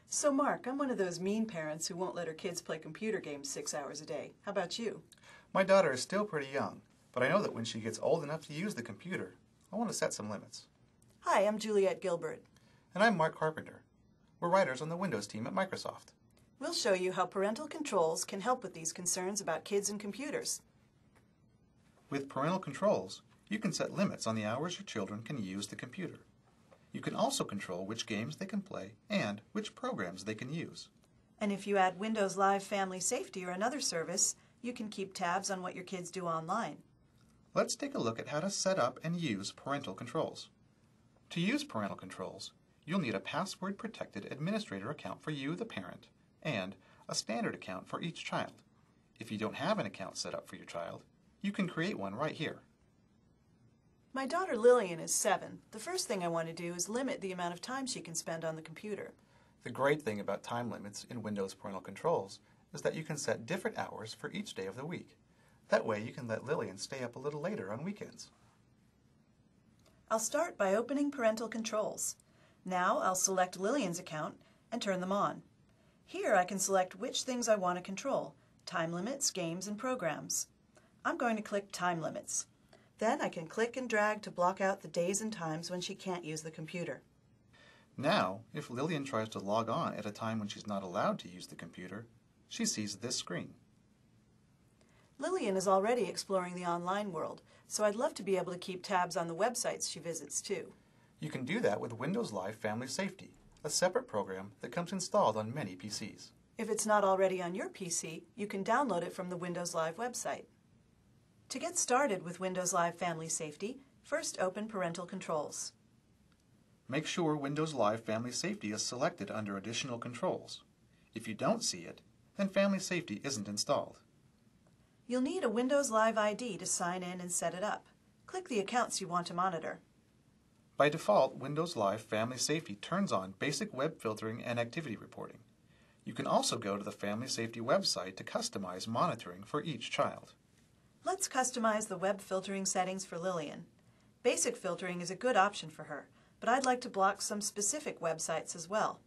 So Mark, I'm one of those mean parents who won't let her kids play computer games 6 hours a day. How about you? My daughter is still pretty young, but I know that when she gets old enough to use the computer, I want to set some limits. Hi, I'm Juliet Gilbert. And I'm Mark Carpenter. We're writers on the Windows team at Microsoft. We'll show you how parental controls can help with these concerns about kids and computers. With parental controls, you can set limits on the hours your children can use the computer. You can also control which games they can play and which programs they can use. And if you add Windows Live Family Safety or another service, you can keep tabs on what your kids do online. Let's take a look at how to set up and use parental controls. To use parental controls, you'll need a password-protected administrator account for you, the parent, and a standard account for each child. If you don't have an account set up for your child, you can create one right here. My daughter Lillian is 7. The first thing I want to do is limit the amount of time she can spend on the computer. The great thing about time limits in Windows parental controls is that you can set different hours for each day of the week. That way you can let Lillian stay up a little later on weekends. I'll start by opening parental controls. Now I'll select Lillian's account and turn them on. Here I can select which things I want to control: time limits, games, and programs. I'm going to click Time Limits. Then I can click and drag to block out the days and times when she can't use the computer. Now, if Lillian tries to log on at a time when she's not allowed to use the computer, she sees this screen. Lillian is already exploring the online world, so I'd love to be able to keep tabs on the websites she visits too. You can do that with Windows Live Family Safety, a separate program that comes installed on many PCs. If it's not already on your PC, you can download it from the Windows Live website. To get started with Windows Live Family Safety, first open Parental Controls. Make sure Windows Live Family Safety is selected under Additional Controls. If you don't see it, then Family Safety isn't installed. You'll need a Windows Live ID to sign in and set it up. Click the accounts you want to monitor. By default, Windows Live Family Safety turns on basic web filtering and activity reporting. You can also go to the Family Safety website to customize monitoring for each child. Let's customize the web filtering settings for Lillian. Basic filtering is a good option for her, but I'd like to block some specific websites as well.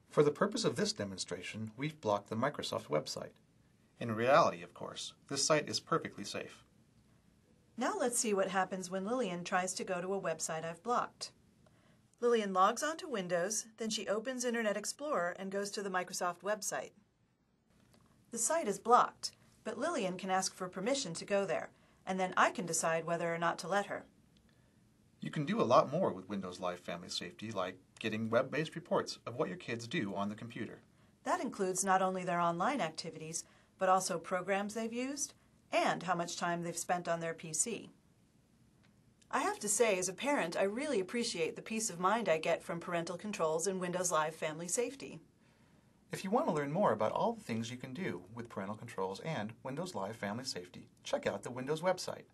For the purpose of this demonstration, we've blocked the Microsoft website. In reality, of course, this site is perfectly safe. Now let's see what happens when Lillian tries to go to a website I've blocked. Lillian logs onto Windows, then she opens Internet Explorer and goes to the Microsoft website. The site is blocked, but Lillian can ask for permission to go there, and then I can decide whether or not to let her. You can do a lot more with Windows Live Family Safety, like getting web-based reports of what your kids do on the computer. That includes not only their online activities, but also programs they've used and how much time they've spent on their PC. I have to say, as a parent, I really appreciate the peace of mind I get from parental controls in Windows Live Family Safety. If you want to learn more about all the things you can do with parental controls and Windows Live Family Safety, check out the Windows website.